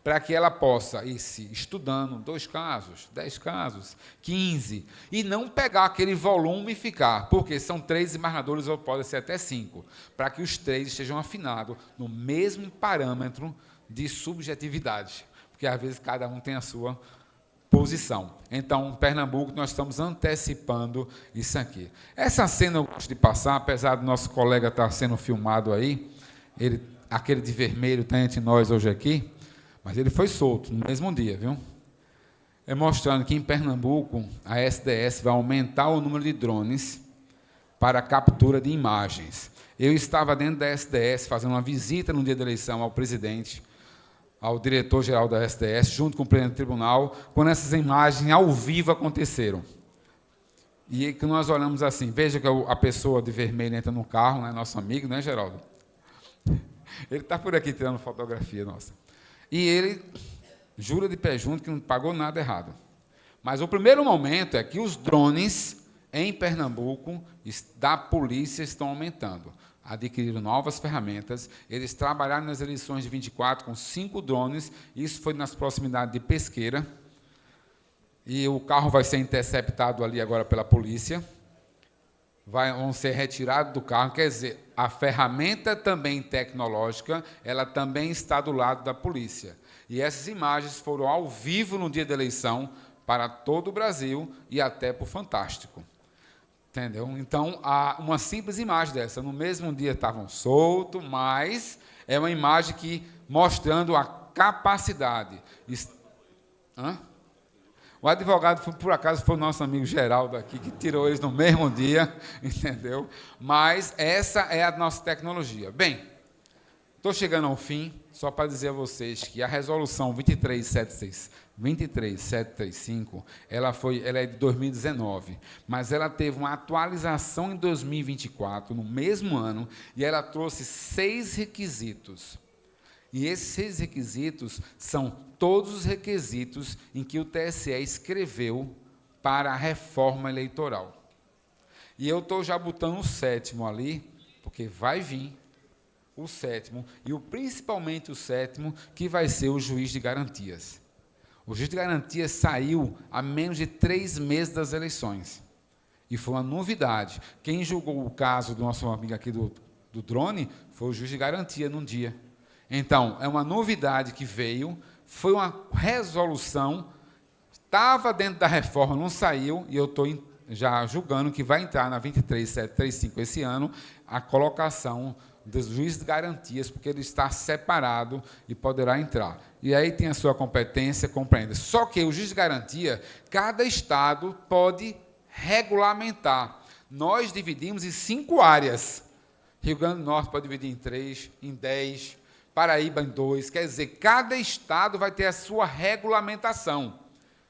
para que ela possa ir se estudando 2 casos, 10 casos, 15, e não pegar aquele volume e ficar, porque são 3 desembargadores ou podem ser até 5, para que os 3 estejam afinados no mesmo parâmetro de subjetividade, porque às vezes cada um tem a sua posição. Então, em Pernambuco, nós estamos antecipando isso aqui. Essa cena eu gosto de passar, apesar do nosso colega estar sendo filmado aí, aquele de vermelho está entre nós hoje aqui, mas ele foi solto no mesmo dia, viu? É mostrando que em Pernambuco a SDS vai aumentar o número de drones para a captura de imagens. Eu estava dentro da SDS fazendo uma visita no dia da eleição ao presidente, ao diretor-geral da SDS, junto com o presidente do tribunal, quando essas imagens ao vivo aconteceram. E que nós olhamos assim, veja que a pessoa de vermelho entra no carro, né, nosso amigo, né, Geraldo? Ele está por aqui tirando fotografia nossa. E ele jura de pé junto que não pagou nada errado. Mas o primeiro momento é que os drones em Pernambuco da polícia estão aumentando. Adquiriram novas ferramentas, eles trabalharam nas eleições de 24 com 5 drones, isso foi nas proximidades de Pesqueira, e o carro vai ser interceptado ali agora pela polícia, vão ser retirados do carro, quer dizer, a ferramenta também tecnológica, ela também está do lado da polícia. E essas imagens foram ao vivo no dia da eleição para todo o Brasil e até para o Fantástico. Entendeu? Então, uma simples imagem dessa, no mesmo dia estavam soltos, mas é uma imagem que mostrando a capacidade. Hã? O advogado, por acaso, foi o nosso amigo Geraldo aqui, que tirou eles no mesmo dia, entendeu? Mas essa é a nossa tecnologia. Bem, estou chegando ao fim, só para dizer a vocês que a resolução 23735, ela é de 2019, mas ela teve uma atualização em 2024, no mesmo ano, e ela trouxe 6 requisitos. E esses 6 requisitos são todos os requisitos em que o TSE escreveu para a reforma eleitoral. E eu estou já botando o 7º ali, porque vai vir o 7º, e principalmente o 7º, que vai ser o juiz de garantias. O juiz de garantias saiu há menos de 3 meses das eleições. E foi uma novidade. Quem julgou o caso do nosso amigo aqui do drone foi o juiz de garantia num dia. Então, é uma novidade que veio foi uma resolução, estava dentro da reforma, não saiu, e eu estou já julgando que vai entrar na 23735 esse ano, a colocação dos juízes de garantias, porque ele está separado e poderá entrar. E aí tem a sua competência, compreende. Só que o juiz de garantia, cada estado pode regulamentar. Nós dividimos em 5 áreas. Rio Grande do Norte pode dividir em 3, em 10, Paraíba em 2. Quer dizer, cada estado vai ter a sua regulamentação.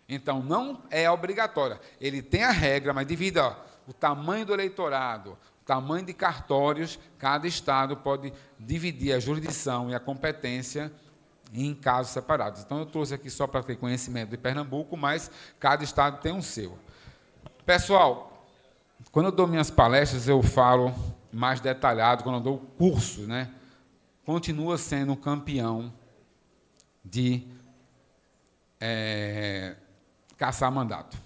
Então, não é obrigatória. Ele tem a regra, mas devido ao tamanho do eleitorado, o tamanho de cartórios, cada estado pode dividir a jurisdição e a competência em casos separados. Então, eu trouxe aqui só para ter conhecimento de Pernambuco, mas cada estado tem um seu. Pessoal, quando eu dou minhas palestras, eu falo mais detalhado, quando eu dou curso, né? Continua sendo um campeão de caçar mandato.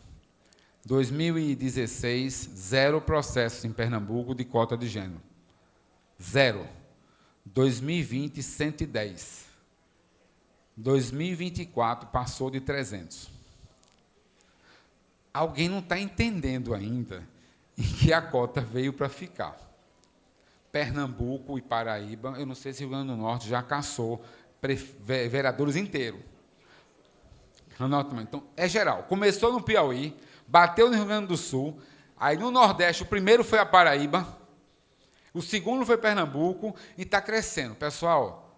2016, 0 processos em Pernambuco de cota de gênero. 0. 2020, 110. 2024, passou de 300. Alguém não está entendendo ainda em que a cota veio para ficar. Pernambuco e Paraíba, eu não sei se o Rio Grande do Norte já caçou vereadores inteiros. Então, é geral. Começou no Piauí, bateu no Rio Grande do Sul, aí no Nordeste, o primeiro foi a Paraíba, o segundo foi Pernambuco, e está crescendo. Pessoal,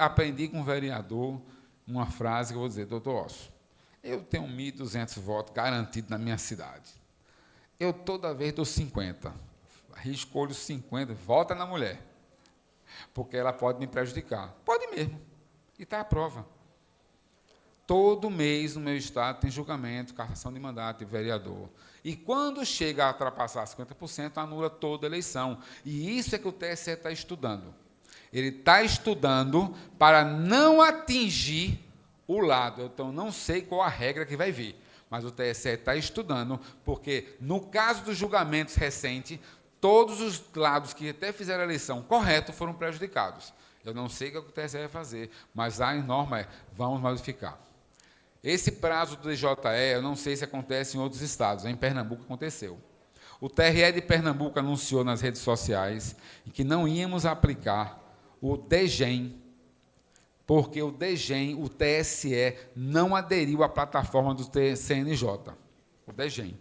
aprendi com um vereador uma frase que eu vou dizer, doutor Osso, eu tenho 1.200 votos garantidos na minha cidade. Eu toda vez dou 50. Escolho 50, vota na mulher, porque ela pode me prejudicar. Pode mesmo. E está a prova. Todo mês no meu estado tem julgamento, cassação de mandato de vereador. E quando chega a ultrapassar 50%, anula toda a eleição. E isso é que o TSE está estudando. Ele está estudando para não atingir o lado. Então, não sei qual a regra que vai vir, mas o TSE está estudando, porque, no caso dos julgamentos recentes, todos os lados que até fizeram a eleição correta foram prejudicados. Eu não sei o que o TSE vai fazer, mas a norma é, vamos modificar. Esse prazo do DJE, eu não sei se acontece em outros estados, em Pernambuco aconteceu. O TRE de Pernambuco anunciou nas redes sociais que não íamos aplicar o DGEM, porque o DGEM, o TSE, não aderiu à plataforma do CNJ, o DGEM,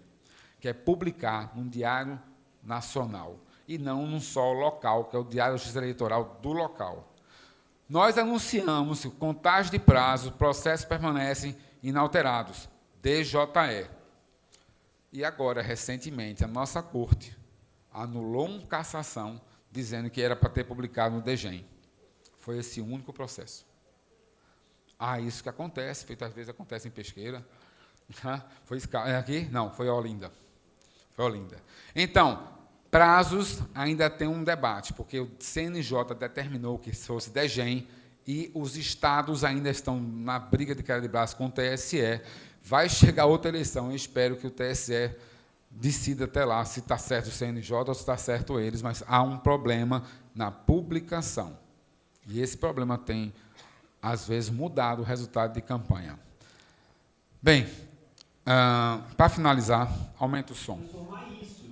que é publicar num diário nacional, e não num só local, que é o Diário da Justiça Eleitoral do local. Nós anunciamos que contagem de prazo, processos permanecem inalterados, DJE. E agora, recentemente, a nossa corte anulou uma cassação dizendo que era para ter publicado no DGEM. Foi esse o único processo. Isso que acontece, às vezes acontece em Pesqueira. Foi aqui? Não, foi Olinda. Foi Olinda. Então, prazos ainda tem um debate, porque o CNJ determinou que fosse DGEM e os estados ainda estão na briga de cara de braço com o TSE. Vai chegar outra eleição, eu espero que o TSE decida até lá se está certo o CNJ ou se está certo eles, mas há um problema na publicação. E esse problema tem, às vezes, mudado o resultado de campanha. Bem, para finalizar, aumenta o som. Transformar isso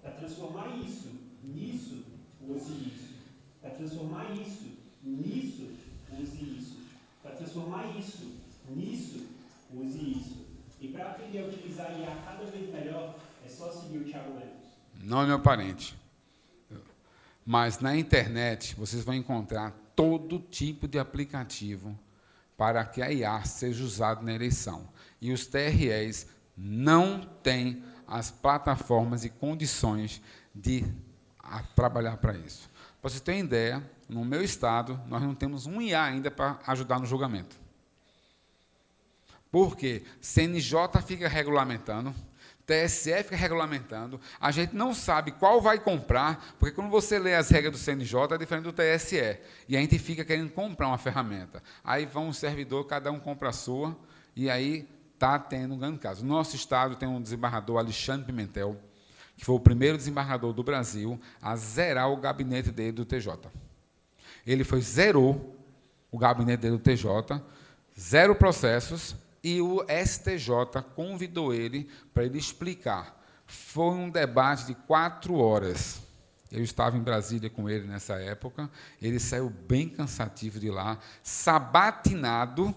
para transformar isso nisso, use isso. Para transformar isso nisso, use isso. Para transformar isso nisso, use isso. E para aprender a utilizar IA cada vez melhor, é só seguir o Thiago Lemos. Não é meu parente. Mas na internet vocês vão encontrar todo tipo de aplicativo para que a IA seja usada na eleição. E os TREs não têm as plataformas e condições de trabalhar para isso. Para vocês terem ideia, no meu estado, nós não temos um IA ainda para ajudar no julgamento. Por quê? CNJ fica regulamentando, TSE fica regulamentando, a gente não sabe qual vai comprar, porque quando você lê as regras do CNJ, é diferente do TSE, e a gente fica querendo comprar uma ferramenta. Aí vão um servidor, cada um compra a sua, e aí está tendo um grande caso. Nosso estado tem um desembargador, Alexandre Pimentel, que foi o primeiro desembargador do Brasil a zerar o gabinete dele do TJ. Ele zerou o gabinete dele do TJ, 0 processos, e o STJ convidou ele para ele explicar. Foi um debate de 4 horas. Eu estava em Brasília com ele nessa época. Ele saiu bem cansativo de lá, sabatinado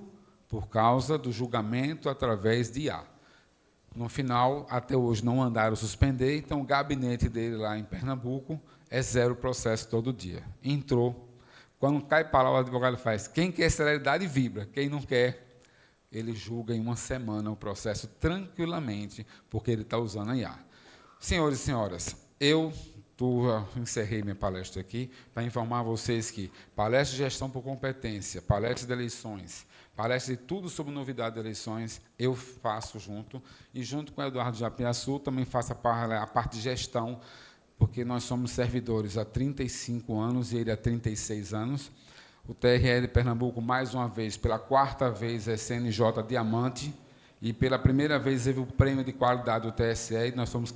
por causa do julgamento através de IA. No final, até hoje, não mandaram suspender, então o gabinete dele lá em Pernambuco é 0 processo todo dia. Entrou. Quando cai para lá, o advogado faz. Quem quer celeridade, vibra. Quem não quer, ele julga em 1 semana o processo tranquilamente, porque ele está usando a IA. Senhores e senhoras, eu encerrei minha palestra aqui para informar vocês que palestra de gestão por competência, palestra de eleições, palestra de tudo sobre novidade de eleições, eu faço junto, e junto com o Eduardo Japiaçu também faço a parte de gestão, porque nós somos servidores há 35 anos e ele há 36 anos. O TRE de Pernambuco, mais uma vez, pela 4ª vez, é CNJ Diamante, e pela primeira vez teve o prêmio de qualidade do TSE, e nós fomos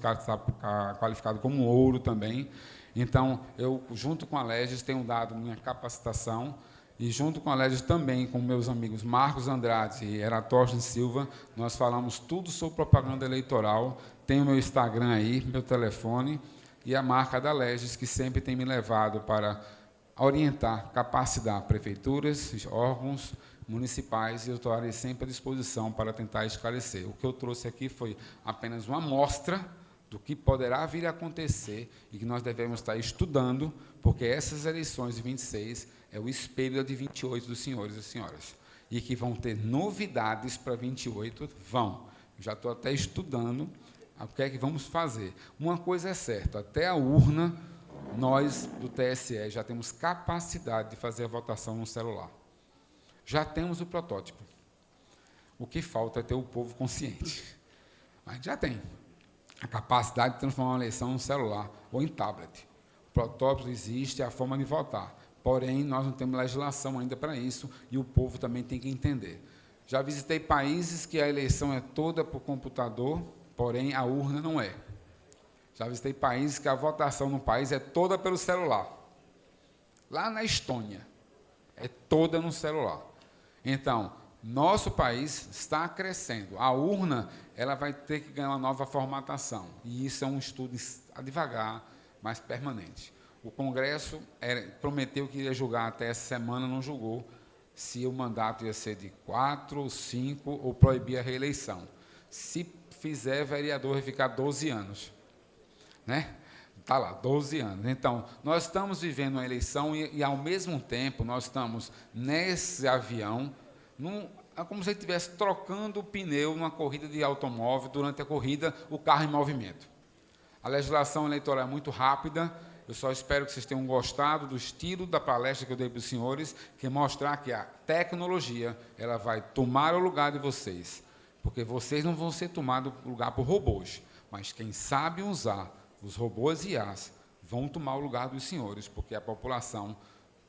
qualificados como ouro também. Então, eu, junto com a Legis, tenho dado minha capacitação, e junto com a Legis também, com meus amigos Marcos Andrade e Eratógenes Silva, nós falamos tudo sobre propaganda eleitoral. Tem o meu Instagram aí, meu telefone, e a marca da Legis, que sempre tem me levado para orientar, capacitar prefeituras, órgãos municipais, e eu estou ali sempre à disposição para tentar esclarecer. O que eu trouxe aqui foi apenas uma amostra do que poderá vir a acontecer e que nós devemos estar estudando, porque essas eleições de 26 é o espelho de 28 dos senhores e senhoras. E que vão ter novidades para 28, vão. Já estou até estudando o que é que vamos fazer. Uma coisa é certa, até a urna, nós, do TSE, já temos capacidade de fazer a votação no celular. Já temos o protótipo. O que falta é ter o povo consciente. Mas já tem a capacidade de transformar uma eleição no celular ou em tablet. O protótipo existe, é a forma de votar. Porém, nós não temos legislação ainda para isso, e o povo também tem que entender. Já visitei países que a eleição é toda por computador, porém a urna não é. Já visitei países que a votação no país é toda pelo celular. Lá na Estônia, é toda no celular. Então, nosso país está crescendo. A urna, ela vai ter que ganhar uma nova formatação. E isso é um estudo a devagar, mas permanente. O Congresso prometeu que ia julgar até essa semana, não julgou se o mandato ia ser de 4, 5 ou proibir a reeleição. Se fizer, vereador vai ficar 12 anos. Né? Está lá, 12 anos. Então, nós estamos vivendo uma eleição e, ao mesmo tempo, nós estamos nesse avião, é como se ele estivesse trocando o pneu numa corrida de automóvel, durante a corrida, o carro em movimento. A legislação eleitoral é muito rápida, eu só espero que vocês tenham gostado do estilo da palestra que eu dei para os senhores, que é mostrar que a tecnologia ela vai tomar o lugar de vocês, porque vocês não vão ser tomados lugar por robôs, mas quem sabe usar os robôs e IAs vão tomar o lugar dos senhores, porque a população,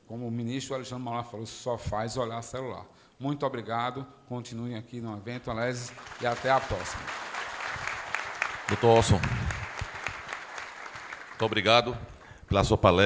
como o ministro Alexandre Malá falou, só faz olhar celular. Muito obrigado, continuem aqui no evento, Alesis, e até a próxima. Doutor Olson, muito obrigado pela sua palestra.